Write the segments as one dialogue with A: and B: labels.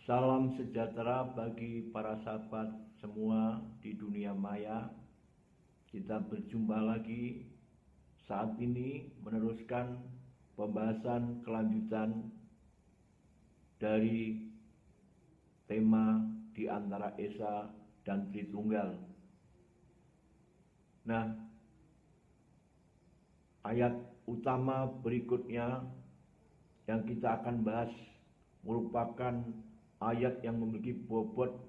A: Salam sejahtera bagi para sahabat semua di dunia maya. Kita berjumpa lagi saat ini meneruskan pembahasan kelanjutan dari tema di antara Esa dan Tritunggal. Nah, ayat utama berikutnya yang kita akan bahas merupakan ayat yang memiliki bobot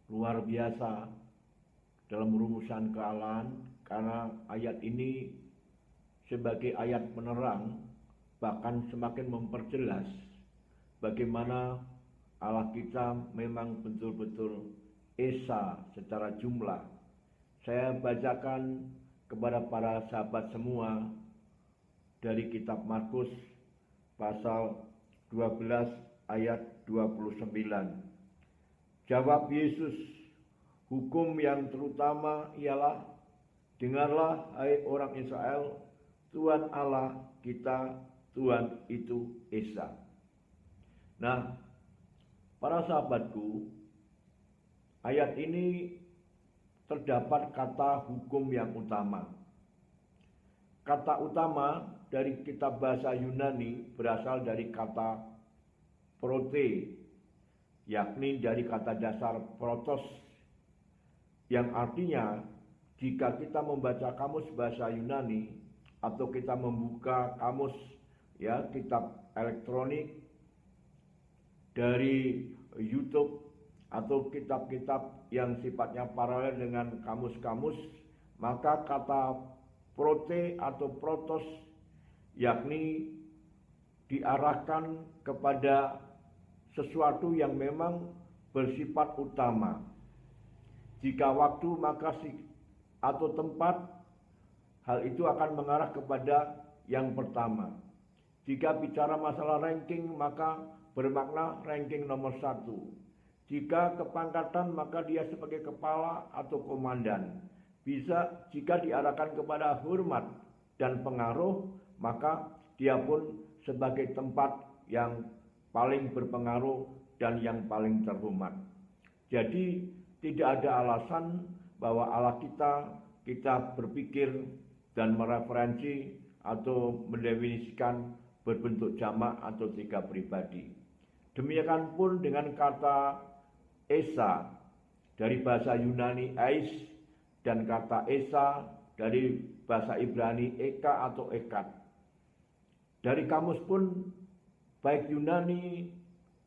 A: luar biasa dalam rumusan kealahan, karena ayat ini sebagai ayat penerang bahkan semakin memperjelas bagaimana Allah kita memang betul-betul Esa secara jumlah. Saya bacakan kepada para sahabat semua dari kitab Markus pasal 12 ayat 29. Jawab Yesus, hukum yang terutama ialah, dengarlah hai orang Israel, Tuhan Allah kita, Tuhan itu Esa. Nah, para sahabatku, ayat ini terdapat kata hukum yang utama. Kata utama dari kitab bahasa Yunani berasal dari kata prote, yakni dari kata dasar protos, yang artinya jika kita membaca kamus bahasa Yunani atau kita membuka kamus kitab elektronik dari YouTube atau kitab-kitab yang sifatnya paralel dengan kamus-kamus, maka kata prote atau protos yakni diarahkan kepada sesuatu yang memang bersifat utama. Jika waktu maka atau tempat, hal itu akan mengarah kepada yang pertama. Jika bicara masalah ranking, maka bermakna ranking nomor 1. Jika kepangkatan, maka dia sebagai kepala atau komandan. Jika diarahkan kepada hormat dan pengaruh, maka dia pun sebagai tempat yang paling berpengaruh dan yang paling terhormat. Jadi tidak ada alasan bahwa Allah kita berpikir dan mereferensi atau mendefinisikan berbentuk jamak atau tiga pribadi. Demikian pun dengan kata Esa dari bahasa Yunani Ais dan kata Esa dari bahasa Ibrani Eka atau Ekat. Dari kamus pun baik Yunani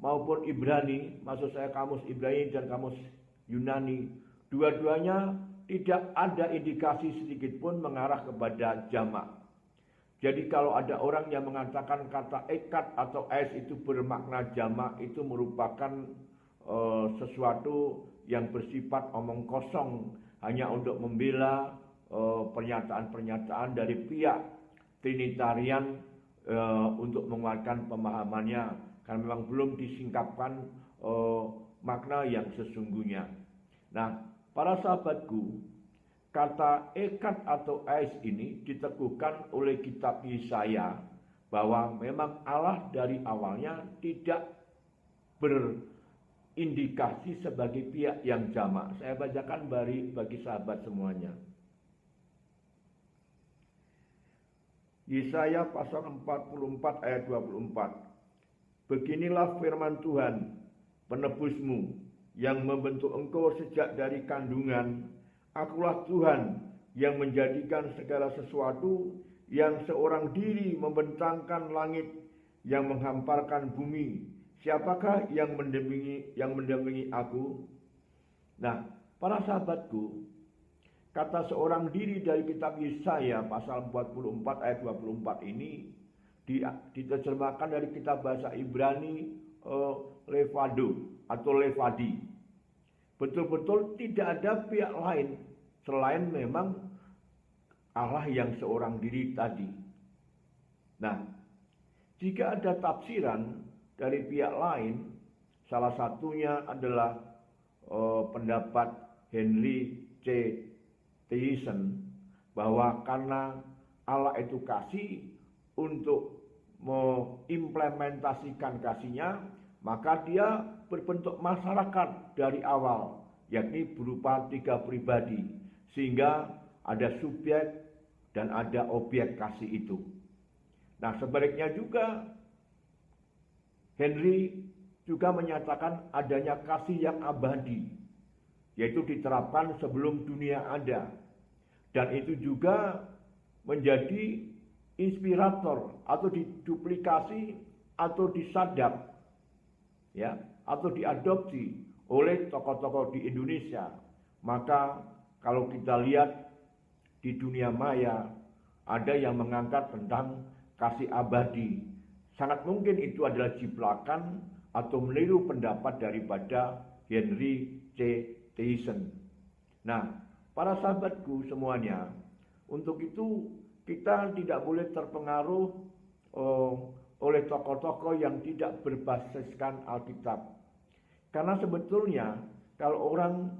A: maupun Ibrani, maksud saya kamus Ibrani dan kamus Yunani, dua-duanya tidak ada indikasi sedikit pun mengarah kepada jamak. Jadi kalau ada orang yang mengatakan kata Ekat atau Ais itu bermakna jamak, itu merupakan sesuatu yang bersifat omong kosong, hanya untuk membela pernyataan-pernyataan dari pihak Trinitarian untuk menguatkan pemahamannya, karena memang belum disingkapkan makna yang sesungguhnya. Nah, para sahabatku, kata Ekat atau Ais ini diteguhkan oleh kitab Yesaya bahwa memang Allah dari awalnya tidak berindikasi sebagai pihak yang jamak. Saya bacakan bagi sahabat semuanya. Yesaya pasal 44 ayat 24. Beginilah firman Tuhan, penebusmu, yang membentuk engkau sejak dari kandungan. Akulah Tuhan yang menjadikan segala sesuatu, yang seorang diri membentangkan langit, yang menghamparkan bumi. Siapakah yang mendampingi aku? Nah, para sahabatku, kata seorang diri dari kitab Yesaya pasal 44 ayat 24 ini diterjemahkan dari kitab bahasa Ibrani Levado atau Levadi. Betul-betul tidak ada pihak lain selain memang Allah yang seorang diri tadi. Nah, jika ada tafsiran dari pihak lain, salah satunya adalah pendapat Henry C. Tyson bahwa karena Allah itu kasih untuk mengimplementasikan kasihnya, maka dia berbentuk masyarakat dari awal, yakni berupa 3 pribadi, sehingga ada subjek dan ada objek kasih itu. Nah, sebaliknya juga Henry juga menyatakan adanya kasih yang abadi, yaitu diterapkan sebelum dunia ada, dan itu juga menjadi inspirator atau diduplikasi atau disadap, ya, atau diadopsi oleh tokoh-tokoh di Indonesia. Maka kalau kita lihat di dunia maya ada yang mengangkat tentang kasih abadi, sangat mungkin itu adalah ciplakan atau meniru pendapat daripada Henry C. Tyson. Nah, para sahabatku semuanya, untuk itu kita tidak boleh terpengaruh oleh tokoh-tokoh yang tidak berbasiskan Alkitab. Karena sebetulnya kalau orang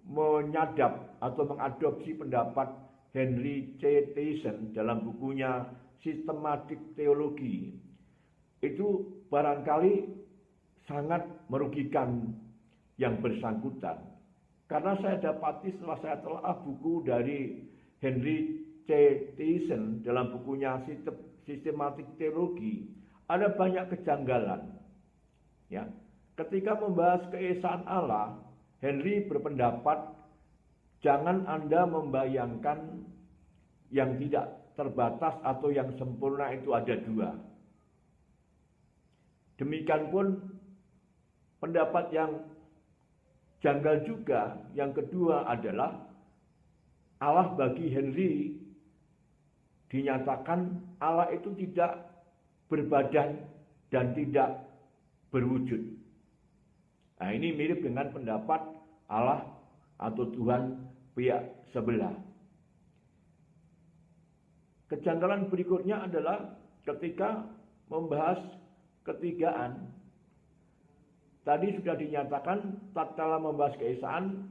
A: menyadap atau mengadopsi pendapat Henry C. Tyson dalam bukunya Sistematik Teologi, itu barangkali sangat merugikan yang bersangkutan. Karena saya dapati setelah saya telah buku dari Henry C. Tyson dalam bukunya Sistematik Teologi, ada banyak kejanggalan. Ya, ketika membahas keesaan Allah, Henry berpendapat jangan Anda membayangkan yang tidak terbatas atau yang sempurna itu ada 2. Demikian pun pendapat yang janggal juga, yang kedua adalah Allah bagi Henry dinyatakan Allah itu tidak berbadan dan tidak berwujud. Nah, ini mirip dengan pendapat Allah atau Tuhan pihak sebelah. Kejanggalan berikutnya adalah ketika membahas ketigaan. Tadi sudah dinyatakan tatkala membahas keesaan,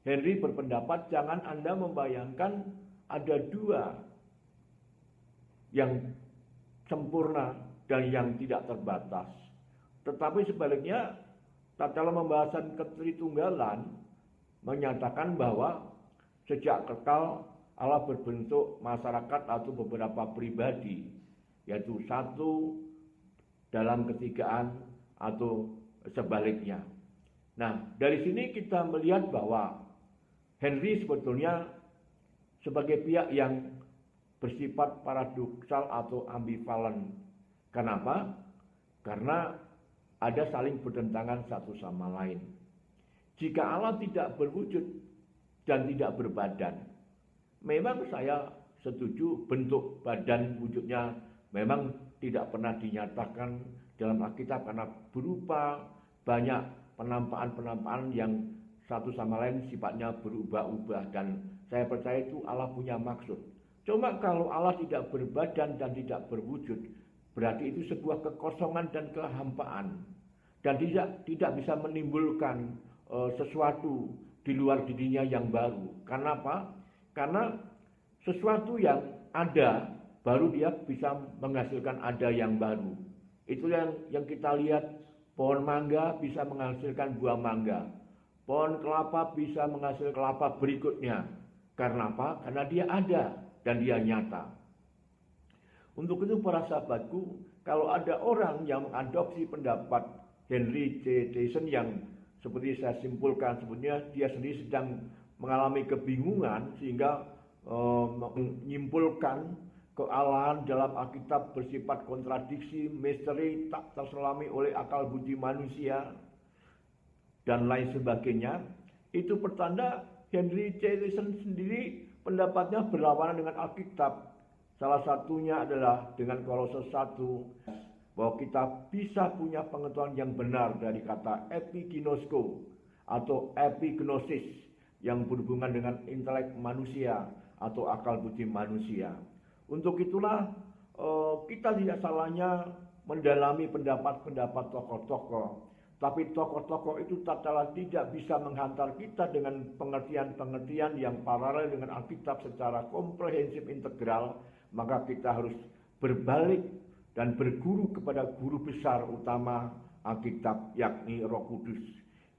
A: Henry berpendapat jangan Anda membayangkan ada 2 yang sempurna dan yang tidak terbatas. Tetapi sebaliknya, tatkala pembahasan ketritunggalan menyatakan bahwa sejak kekal Allah berbentuk masyarakat atau beberapa pribadi, yaitu 1 dalam ketigaan atau sebaliknya. Nah, dari sini kita melihat bahwa Henry sebetulnya sebagai pihak yang bersifat paradoksal atau ambivalen. Kenapa? Karena ada saling bertentangan satu sama lain. Jika Allah tidak berwujud dan tidak berbadan, memang saya setuju bentuk badan wujudnya memang tidak pernah dinyatakan dalam Alkitab karena berupa banyak penampakan-penampakan yang satu sama lain sifatnya berubah-ubah, dan saya percaya itu Allah punya maksud. Cuma kalau Allah tidak berbadan dan tidak berwujud, berarti itu sebuah kekosongan dan kehampaan, dan tidak bisa menimbulkan sesuatu di luar dirinya yang baru. Karena apa? Karena sesuatu yang ada baru dia bisa menghasilkan ada yang baru. Itu yang kita lihat, pohon mangga bisa menghasilkan buah mangga, pohon kelapa bisa menghasilkan kelapa berikutnya. Karena apa? Karena dia ada dan dia nyata. Untuk itu para sahabatku, kalau ada orang yang mengadopsi pendapat Henry C. Tyson yang seperti saya simpulkan, sebenarnya dia sendiri sedang mengalami kebingungan sehingga menyimpulkan kealahan dalam Alkitab bersifat kontradiksi, misteri, tak terselami oleh akal budi manusia, dan lain sebagainya. Itu pertanda Henry C. Tyson sendiri pendapatnya berlawanan dengan Alkitab. Salah satunya adalah dengan Kolose 1, bahwa kita bisa punya pengetahuan yang benar dari kata epiginosko atau epignosis yang berhubungan dengan intelek manusia atau akal budi manusia. Untuk itulah kita tidak salahnya mendalami pendapat-pendapat tokoh-tokoh. Tapi tokoh-tokoh itu tatkala tidak bisa menghantar kita dengan pengertian-pengertian yang paralel dengan Alkitab secara komprehensif integral, maka kita harus berbalik dan berguru kepada guru besar utama Alkitab, yakni Roh Kudus.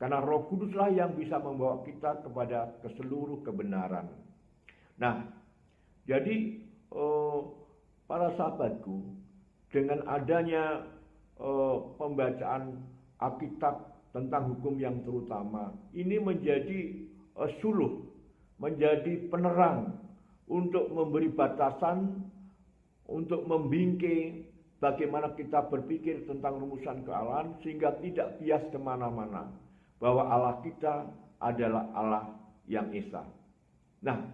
A: Karena Roh Kuduslah yang bisa membawa kita kepada keseluruh kebenaran. Nah, jadi para sahabatku, dengan adanya pembacaan Alkitab tentang hukum yang terutama, ini menjadi suluh, menjadi penerang untuk memberi batasan, untuk membingkai bagaimana kita berpikir tentang rumusan kealahan, sehingga tidak bias kemana-mana, bahwa Allah kita adalah Allah yang esa. Nah,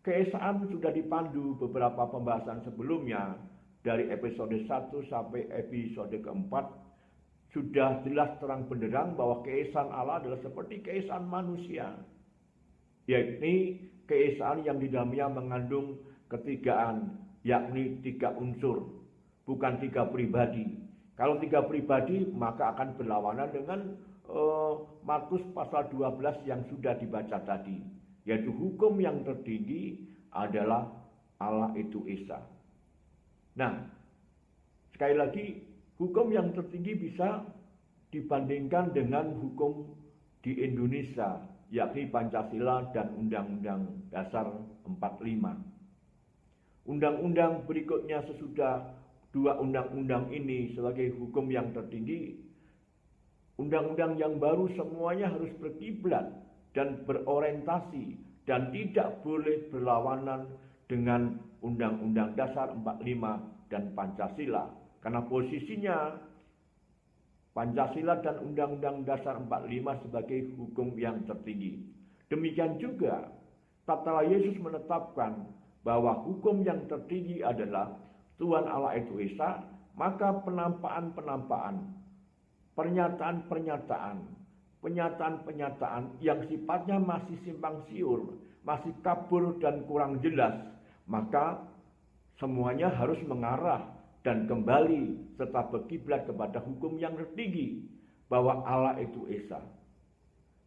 A: keesaan sudah dipandu beberapa pembahasan sebelumnya, dari episode 1 sampai episode keempat, sudah jelas terang benderang bahwa keesaan Allah adalah seperti keesaan manusia, yakni keesaan yang di dalamnya mengandung ketigaan, yakni 3 unsur, bukan 3 pribadi. Kalau 3 pribadi maka akan berlawanan dengan Markus pasal 12 yang sudah dibaca tadi, yaitu hukum yang tertinggi adalah Allah itu esa. Nah, sekali lagi, hukum yang tertinggi bisa dibandingkan dengan hukum di Indonesia, yakni Pancasila dan Undang-Undang Dasar 45. Undang-undang berikutnya sesudah 2 undang-undang ini sebagai hukum yang tertinggi, undang-undang yang baru semuanya harus berkiblat dan berorientasi dan tidak boleh berlawanan dengan Undang-Undang Dasar 45 dan Pancasila. Karena posisinya Pancasila dan Undang-Undang Dasar 45 sebagai hukum yang tertinggi. Demikian juga tatkala Yesus menetapkan bahwa hukum yang tertinggi adalah Tuhan Allah itu esa, maka penampaan-penampaan, pernyataan-pernyataan yang sifatnya masih simpang siur, masih kabur dan kurang jelas, maka semuanya harus mengarah dan kembali serta berkiblat kepada hukum yang tertinggi, bahwa Allah itu esa.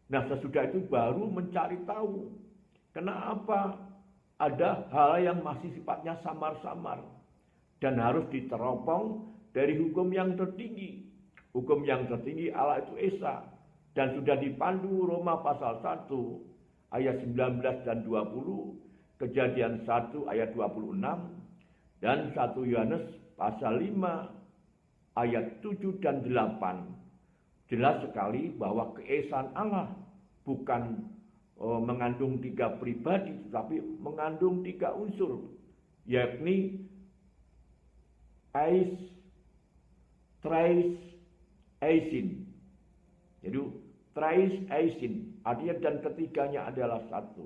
A: Nah, sesudah itu baru mencari tahu kenapa ada hal yang masih sifatnya samar-samar dan harus diteropong dari hukum yang tertinggi. Hukum yang tertinggi Allah itu esa, dan sudah dipandu Roma pasal 1 ayat 19 dan 20, Kejadian 1 ayat 26, dan 1 Yohanes pasal 5 ayat 7 dan 8. Jelas sekali bahwa keesaan Allah bukan mengandung 3 pribadi, tetapi mengandung 3 unsur, yakni eis, tres, eisin. Jadi tres, eisin, artinya dan ketiganya adalah satu.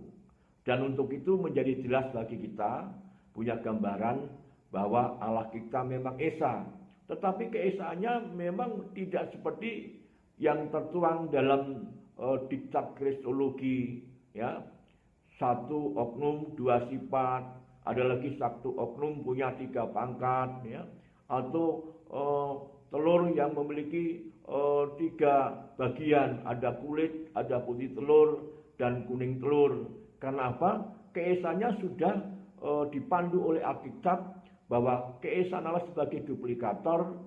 A: Dan untuk itu menjadi jelas bagi kita punya gambaran bahwa Allah kita memang esa, tetapi keesaannya memang tidak seperti yang tertuang dalam diktat kristologi, ya. 1 oknum 2 sifat, ada lagi 1 oknum punya 3 pangkat, ya. Atau telur yang memiliki 3 bagian, ada kulit, ada putih telur dan kuning telur. Karena apa? Keesaannya sudah dipandu oleh Alkitab, bahwa keesaan Allah sebagai duplikator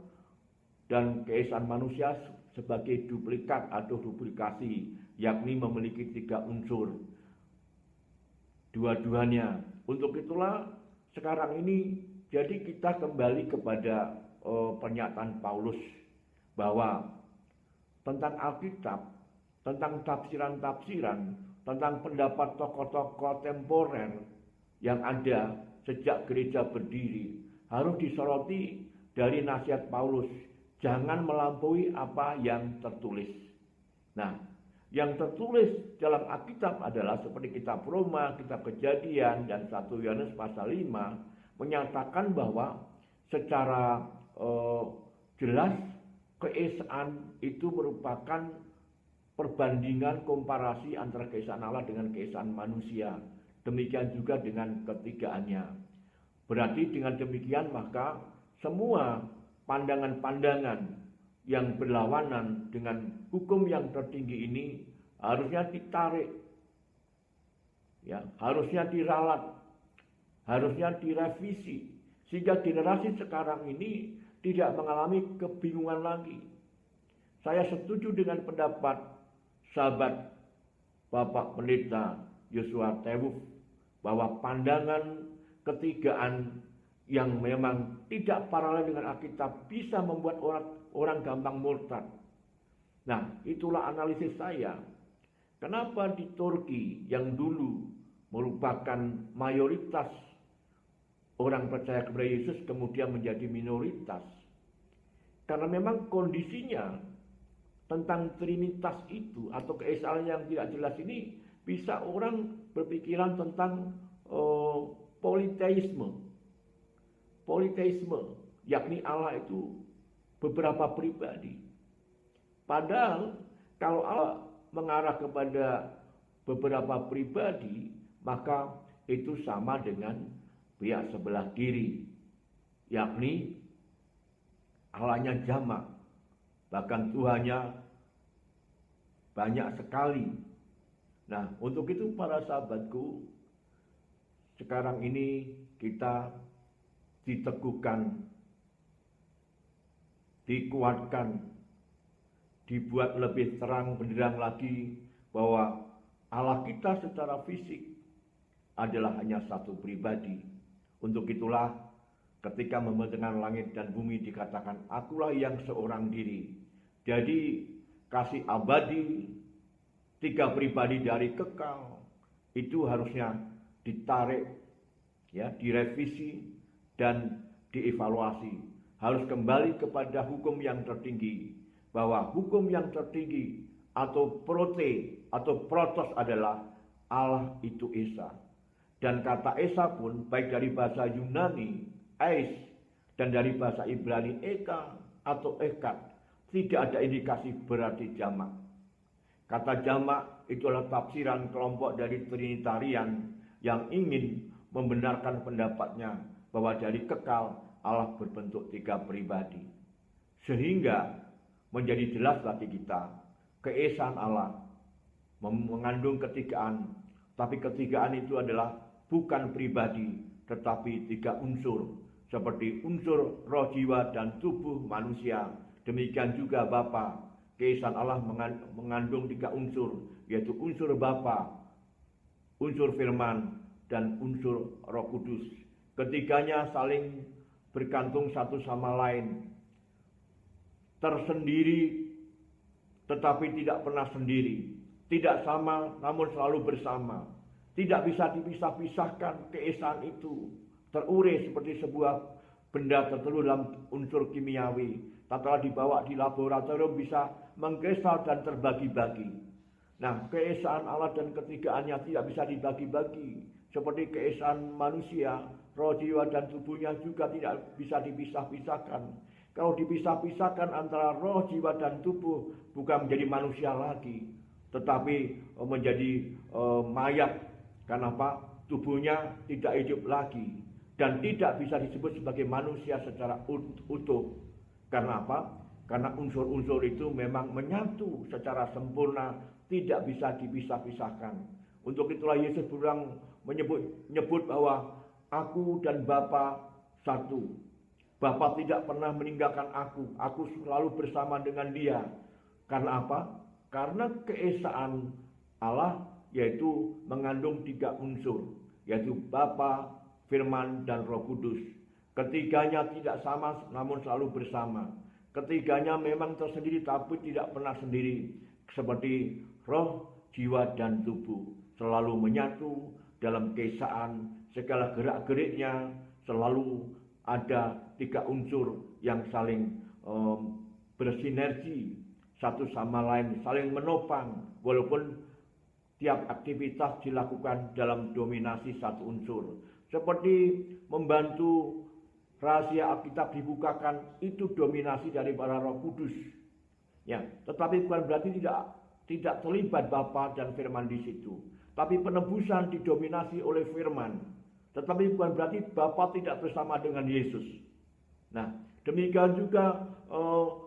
A: dan keesaan manusia sebagai duplikat atau duplikasi, yakni memiliki 3 unsur dua-duanya. Untuk itulah sekarang ini jadi kita kembali kepada pernyataan Paulus bahwa tentang Alkitab, tentang tafsiran-tafsiran, tentang pendapat tokoh-tokoh temporer yang ada sejak gereja berdiri harus disoroti dari nasihat Paulus. Jangan melampaui apa yang tertulis. Nah, yang tertulis dalam Alkitab adalah seperti kitab Roma, kitab Kejadian, dan 1 Yohanes pasal 5 menyatakan bahwa secara jelas keesaan itu merupakan perbandingan komparasi antara keesaan Allah dengan keesaan manusia. Demikian juga dengan ketigaannya. Berarti dengan demikian maka semua pandangan-pandangan yang berlawanan dengan hukum yang tertinggi ini harusnya ditarik, ya, harusnya diralat, harusnya direvisi, sehingga generasi sekarang ini tidak mengalami kebingungan lagi. Saya setuju dengan pendapat sahabat Bapak Pendeta Yosua Tewuf bahwa pandangan ketigaan yang memang tidak paralel dengan Alkitab bisa membuat orang gampang murtad. Nah, itulah analisis saya. Kenapa di Turki yang dulu merupakan mayoritas orang percaya kepada Yesus kemudian menjadi minoritas? Karena memang kondisinya tentang Trinitas itu atau keesaan yang tidak jelas ini bisa orang berpikiran tentang politeisme. Politeisme, yakni Allah itu beberapa pribadi. Padahal kalau Allah mengarah kepada beberapa pribadi, maka itu sama dengan pihak sebelah kiri, yakni Allahnya jamak, bahkan Tuhannya banyak sekali. Nah, untuk itu para sahabatku, sekarang ini kita diteguhkan, dikuatkan, dibuat lebih terang benderang lagi bahwa Allah kita secara fisik adalah hanya satu pribadi. Untuk itulah ketika membentangkan langit dan bumi dikatakan akulah yang seorang diri. Jadi kasih abadi, tiga pribadi dari kekal itu harusnya ditarik, ya, direvisi dan dievaluasi. Harus kembali kepada hukum yang tertinggi, bahwa hukum yang tertinggi atau prote atau protos adalah Allah itu Esa. Dan kata Esa pun baik dari bahasa Yunani Eis dan dari bahasa Ibrani Eka atau Ekat tidak ada indikasi berarti jamak. Kata jamak itulah tafsiran kelompok dari Trinitarian yang ingin membenarkan pendapatnya bahwa dari kekal Allah berbentuk tiga pribadi. Sehingga menjadi jelas bagi kita keesaan Allah mengandung ketigaan, tapi ketigaan itu adalah bukan pribadi tetapi tiga unsur, seperti unsur roh, jiwa, dan tubuh manusia. Demikian juga Bapa. Keesaan Allah mengandung tiga unsur, yaitu unsur Bapa, unsur firman, dan unsur Roh Kudus. Ketiganya saling bergantung satu sama lain, tersendiri tetapi tidak pernah sendiri, tidak sama namun selalu bersama. Tidak bisa dipisah-pisahkan keesaan itu, terurai seperti sebuah benda tertentu dalam unsur kimiawi. Tatkala dibawa di laboratorium bisa mengkristal dan terbagi-bagi. Nah, keesaan Allah dan ketigaannya tidak bisa dibagi-bagi. Seperti keesaan manusia, roh, jiwa, dan tubuhnya juga tidak bisa dipisah-pisahkan. Kalau dipisah-pisahkan antara roh, jiwa, dan tubuh, bukan menjadi manusia lagi, tetapi menjadi mayat. Kenapa? Tubuhnya tidak hidup lagi dan tidak bisa disebut sebagai manusia secara utuh. Karena apa? Karena unsur-unsur itu memang menyatu secara sempurna, tidak bisa dipisah-pisahkan. Untuk itulah Yesus berulang menyebut bahwa aku dan Bapa satu. Bapa tidak pernah meninggalkan aku selalu bersama dengan Dia. Karena apa? Karena keesaan Allah yaitu mengandung tiga unsur, yaitu Bapa, Firman, dan Roh Kudus. Ketiganya tidak sama namun selalu bersama. Ketiganya memang tersendiri tapi tidak pernah sendiri. Seperti roh, jiwa, dan tubuh selalu menyatu dalam keesaan, segala gerak-geriknya selalu ada tiga unsur yang saling bersinergi satu sama lain, saling menopang walaupun tiap aktivitas dilakukan dalam dominasi satu unsur. Seperti membantu rahasia Alkitab dibukakan, itu dominasi dari para Roh Kudus. Ya, tetapi bukan berarti tidak terlibat Bapa dan Firman di situ. Tapi penebusan didominasi oleh Firman. Tetapi bukan berarti Bapa tidak bersama dengan Yesus. Nah, demikian juga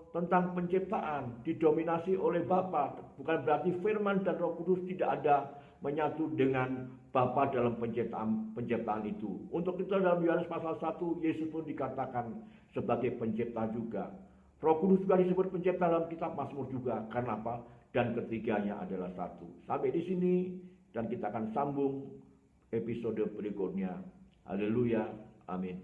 A: tentang penciptaan didominasi oleh Bapa. Bukan berarti Firman dan Roh Kudus tidak ada menyatu dengan Bapa dalam penciptaan itu. Untuk kita dalam Yohanes pasal 1, Yesus pun dikatakan sebagai pencipta juga. Roh Kudus juga disebut pencipta dalam kitab Mazmur juga. Karena apa? Dan ketiganya adalah satu. Sampai di sini dan kita akan sambung episode berikutnya. Haleluya. Amin.